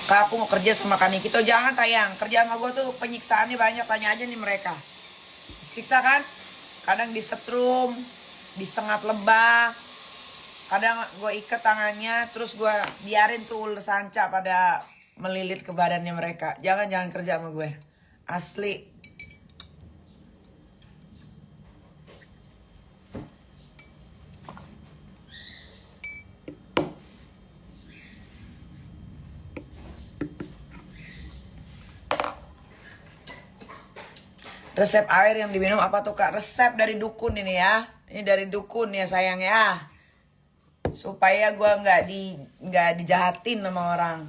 Kak, aku mau kerja sama Kak Niki. Tuh jangan sayang, kerja sama gue tuh penyiksaannya banyak. Tanya aja nih mereka. Siksa kan? Kadang disetrum, disengat lebah. Kadang gue ikat tangannya, terus gue biarin tuh ular sanca pada melilit ke badannya mereka. Jangan kerja sama gue. Asli. Resep air yang diminum apa tuh Kak? Resep dari dukun ini ya. Ini dari dukun ya sayang ya. Supaya gue nggak dijahatin sama orang.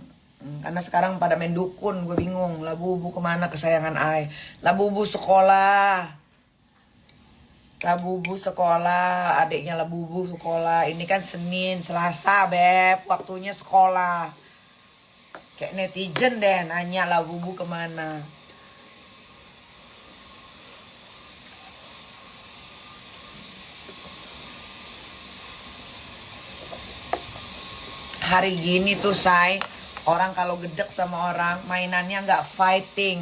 Karena sekarang pada main dukun, gue bingung. Labubu kemana kesayangan Ai? Labubu sekolah. Labubu sekolah, adiknya Labubu sekolah. Ini kan Senin, Selasa, Beb. Waktunya sekolah. Kayak netizen deh nanya Labubu kemana. Hari gini tuh say, orang kalau gedek sama orang mainannya nggak fighting,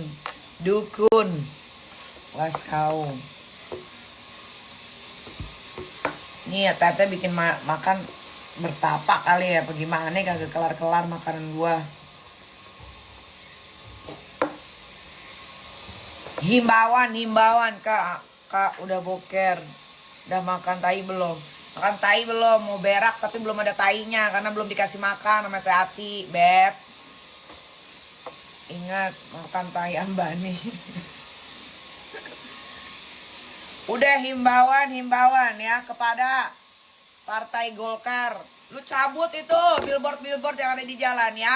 dukun. Was kau. Nih ya Tete bikin makan bertapa kali ya, bagaimana kagak kelar-kelar makanan gua. Himbauan kak udah boker, udah makan tai belum? Makan tai belum, mau berak tapi belum ada tainya karena belum dikasih makan sama Teh Ati, Beb. Ingat, makan tai Ambani. Udah himbauan ya kepada Partai Golkar. Lu cabut itu billboard yang ada di jalan ya.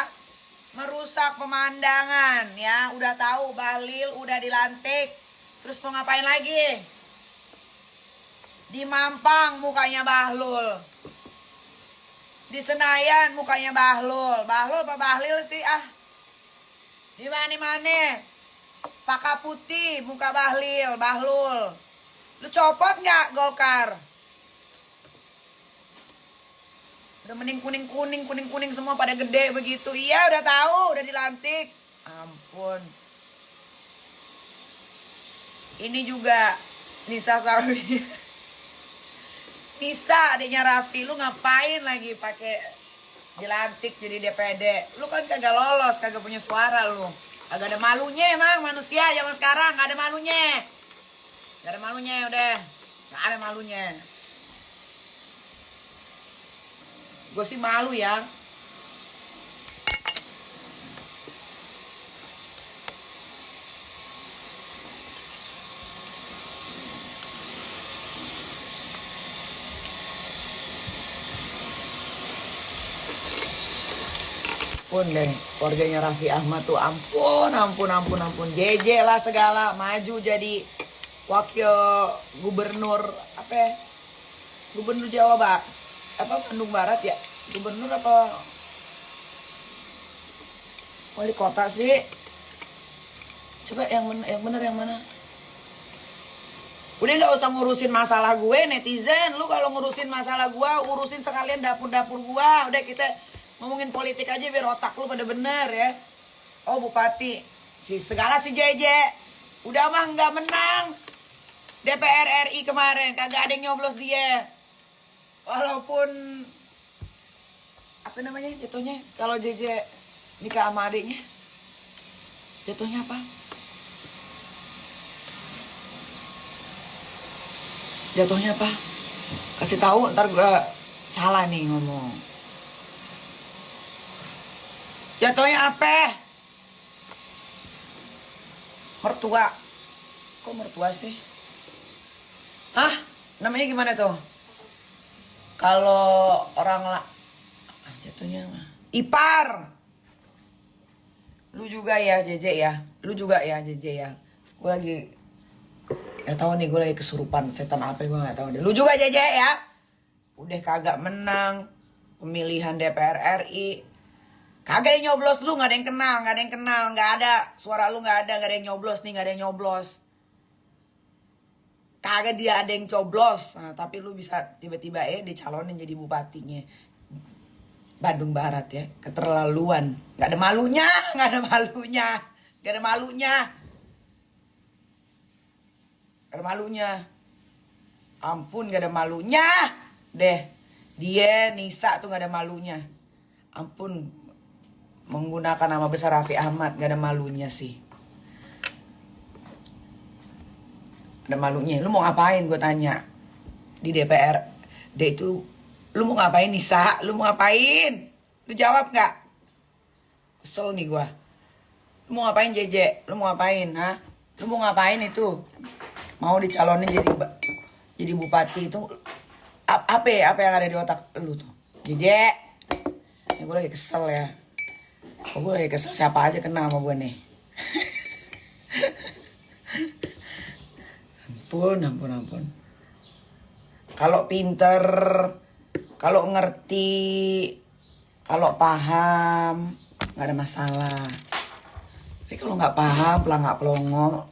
Merusak pemandangan ya. Udah tahu Bahlil udah dilantik. Terus mau ngapain lagi? Di Mampang mukanya Bahlul. Di Senayan mukanya Bahlul. Bahlul apa Bahlil sih ah? Di mana-mana. Paka putih muka Bahlul. Lu copot nggak Golkar? Udah mending kuning semua pada gede begitu. Iya udah tahu, udah dilantik. Ampun. Ini juga Nisa Sawi. Nisa adiknya Raffi, lu ngapain lagi pakai dilantik jadi DPD? Lu kan kagak lolos, kagak punya suara lu. Kagak ada malunya emang manusia zaman sekarang, gak ada malunya. Gak ada malunya udah. Gak ada malunya. Gue sih malu ya. Ampun deh, keluarganya Raffi Ahmad tuh ampun. JJ lah segala, maju jadi wakil gubernur apa ya? Gubernur Jawa Barat apa Bandung Barat ya? Gubernur apa wali kota sih? Coba yang bener yang mana? Udah nggak usah ngurusin masalah gue netizen. Lu kalau ngurusin masalah gue, urusin sekalian dapur-dapur gue. Udah kita ngomongin politik aja biar otak lu pada bener ya. Oh Bupati si segala si JJ udah mah nggak menang DPR RI kemarin, kagak ada yang nyoblos dia. Walaupun apa namanya jatuhnya kalau JJ nikah sama adiknya, jatuhnya apa? Jatuhnya apa? Kasih tahu ntar gue salah nih ngomong. Jatuhnya apa? Mertua. Kok mertua sih? Hah? Namanya gimana tuh? Kalau orang lah jatuhnya mah ipar. Lu juga ya JJ ya. Lu juga ya JJ ya. Gue lagi gak tahu nih, gue lagi kesurupan setan apa gue gak tahu deh. Lu juga JJ ya. Udah kagak menang pemilihan DPR RI. Kagak ada yang nyoblos lu, gak ada yang kenal, gak ada. Suara lu gak ada yang nyoblos nih, gak ada yang nyoblos. Kagak dia ada yang coblos. Nah, tapi lu bisa tiba-tiba dicalonin jadi bupatinya. Bandung Barat ya, keterlaluan. Gak ada malunya, gak ada malunya, gak ada malunya, gak ada malunya. Ampun, gak ada malunya deh. Dia Nisa tuh gak ada malunya. Ampun, menggunakan nama besar Raffi Ahmad, gak ada malunya sih. Ada malunya. Lu mau ngapain gue tanya di DPR? Dia itu, lu mau ngapain Nisa? Lu mau ngapain? Lu jawab gak? Kesel nih gue. Lu mau ngapain JJ? Lu mau ngapain? Ha? Lu mau ngapain itu? Mau dicalonin jadi bupati itu? Apa yang ada di otak lu tuh? JJ, ini gue lagi kesel ya. Gue lagi kesel, siapa aja kena sama gue nih. Ampun. Kalau pinter, kalau ngerti, kalau paham, nggak ada masalah. Tapi kalau nggak paham, pelangak pelongo,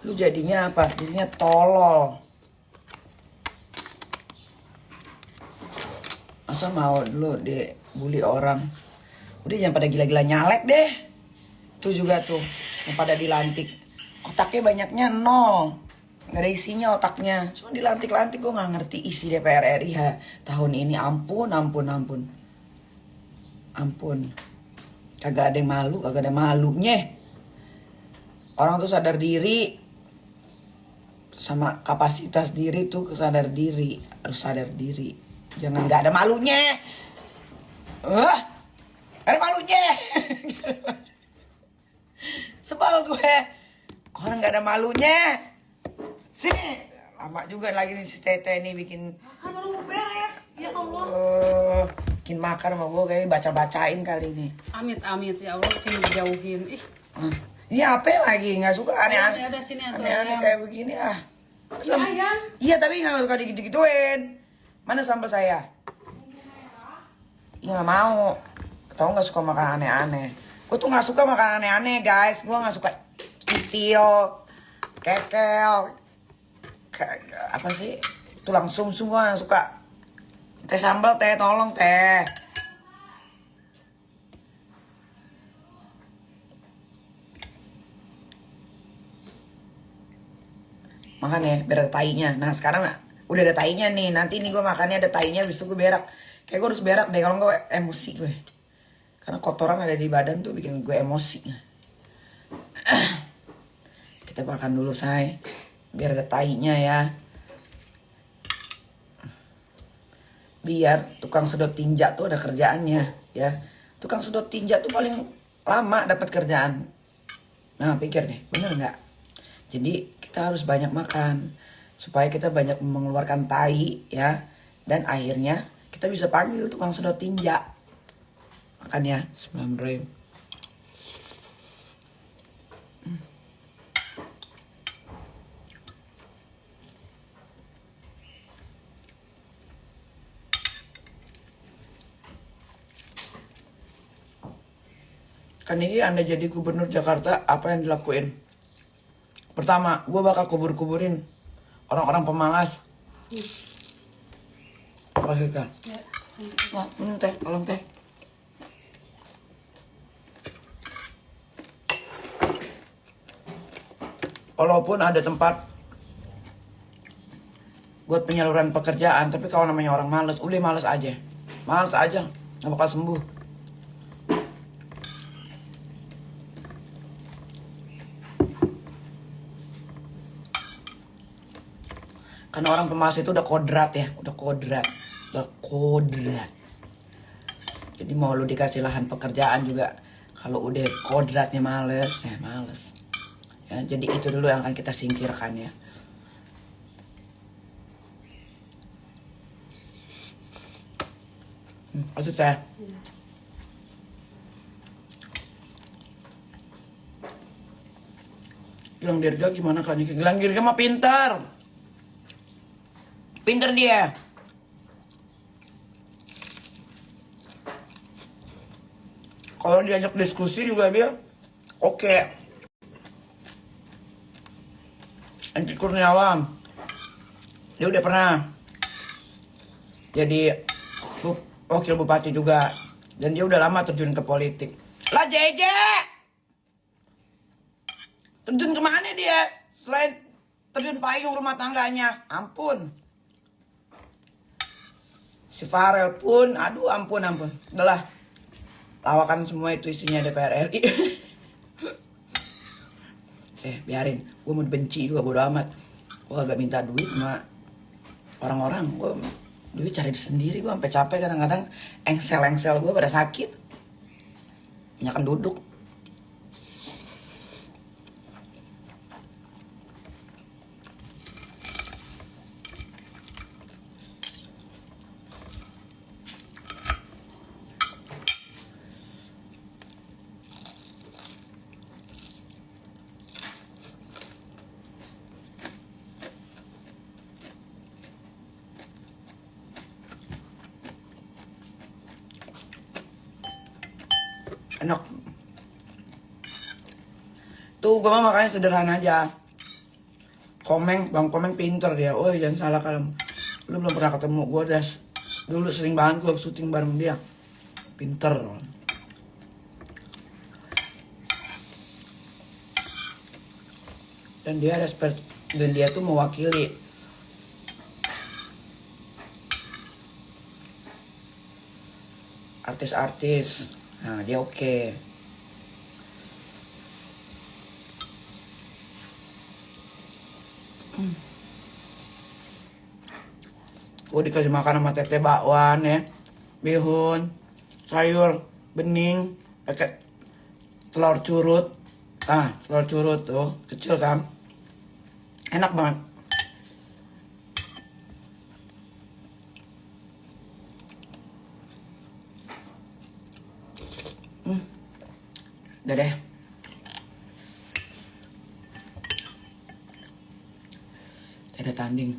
lu jadinya apa? Jadinya tolol. Masa mau dulu dibully orang? Udah jangan pada gila-gila nyalek deh. Itu juga tuh yang pada dilantik. Otaknya banyaknya 0. Gak ada isinya otaknya. Cuma dilantik-lantik. Gue gak ngerti isi DPR RI tahun ini. Ampun. Kagak ada yang malu. Kagak ada malunya. Orang tuh sadar diri. Sama kapasitas diri tuh sadar diri. Harus sadar diri. Jangan gak ada malunya. Ada malunya. Sebel gue. Orang gak ada malunya. Sini. Lama juga lagi nih si Tete nih bikin. Kan baru mau beres. Ya Allah. Bikin makan sama gue kayaknya baca-bacain kali ini. Amit ya Allah, cuma dijauhin. Ini apa lagi? Gak suka aneh-aneh. Ada sini Aneh-aneh kayak begini ah. Ayam. Iya tapi gak suka digitu-gituin. Mana sambal saya? Iya gak mau. Tau gak suka makan aneh-aneh. Gue tuh gak suka makan aneh-aneh guys. Gue gak suka itil, kekel, apa sih? Tulang sum-sum gue gak suka. Teh sambal teh, tolong teh. Makan ya, biar ada tainya. Nah sekarang udah ada tainya nih. Nanti nih gue makannya ada tainya, habis itu gue berak. Kayak gue harus berak deh, kalau enggak emosi gue. Karena kotoran ada di badan tuh bikin gue emosi. Kita makan dulu say, biar ada tainya ya. Biar tukang sedot tinja tuh ada kerjaannya ya. Tukang sedot tinja tuh paling lama dapat kerjaan. Nah pikir deh, bener nggak? Jadi kita harus banyak makan supaya kita banyak mengeluarkan tai ya, dan akhirnya kita bisa panggil tukang sedot tinja. Makan ya, Bismillahirrahmanirrahim. Kan ini Anda jadi gubernur Jakarta, apa yang dilakuin? Pertama, gue bakal kubur-kuburin orang-orang pemalas. Apa sih kan? Ya. Wah, teh, tolong teh. Walaupun ada tempat buat penyaluran pekerjaan, tapi kalau namanya orang malas, udah malas aja, nggak bakal sembuh. Karena orang pemalas itu udah kodrat ya, udah kodrat. Jadi mau lu dikasih lahan pekerjaan juga, kalau udah kodratnya males, ya males. Ya, jadi itu dulu yang akan kita singkirkan ya. Itu teh. Gilang Dirga gimana kan? Gilang Dirga mah pintar. Pinter dia. Kalau diajak diskusi juga dia oke. Andi Kurniawan, dia udah pernah jadi wakil bupati juga. Dan dia udah lama terjun ke politik. Lah Jeje! Terjun kemana dia? Selain terjun payung rumah tangganya. Ampun. Si Farel pun, aduh ampun. Udah lah. Lawakan semua itu isinya DPR RI. Biarin. Gue mau benci juga, bodo amat. Gue agak minta duit sama orang-orang. Gue duit cari sendiri. Gue sampai capek kadang-kadang. Engsel gue pada sakit. Banyakan duduk. Enak. Tuh gue mah makanya sederhana aja. Bang Komeng pinter dia. Oh jangan salah kalau lu belum pernah ketemu. Gue udah dulu sering banget gue syuting bareng dia. Pinter. Dan dia tuh mewakili artis-artis. Nah dia oke. Gue dikasih makan sama teteh bakwan ya, bihun, sayur bening, pakai telur curut. Telur curut tuh kecil kan, enak banget. Udah deh. Ada tanding.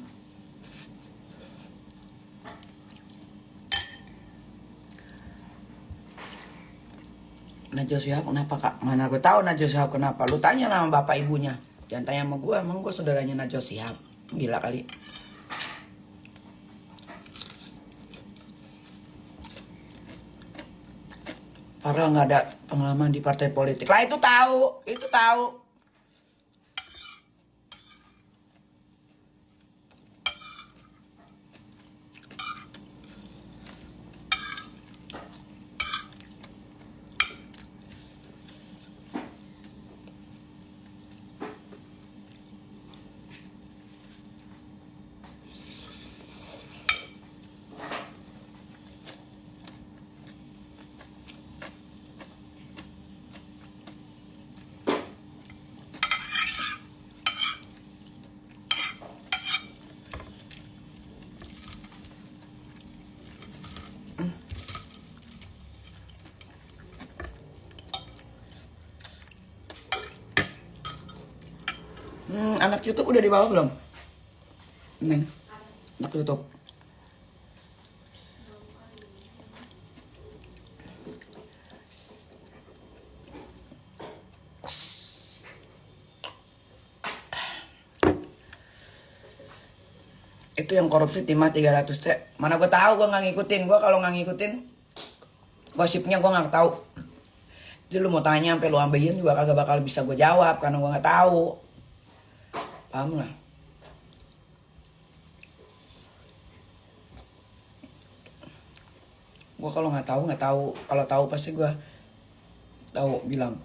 Najwa Shihab kenapa kak? Mana gue tahu Najwa Shihab kenapa? Lu tanya sama bapak ibunya. Jangan tanya sama gue, emang gue saudaranya Najwa Shihab. Gila kali. Farel nggak ada pengalaman di partai politik. Lah itu tahu. Anak YouTube udah dibawa belum? Ini, anak YouTube. Itu yang korupsi timah 300 T. Mana gue tahu, gue nggak ngikutin. Gue kalau nggak ngikutin gosipnya gue nggak tahu. Jadi lu mau tanya sampai lu ambilin juga kagak bakal bisa gue jawab karena gue nggak tahu. Paham lah. Gue kalau nggak tahu, kalau tahu pasti gue tahu bilang.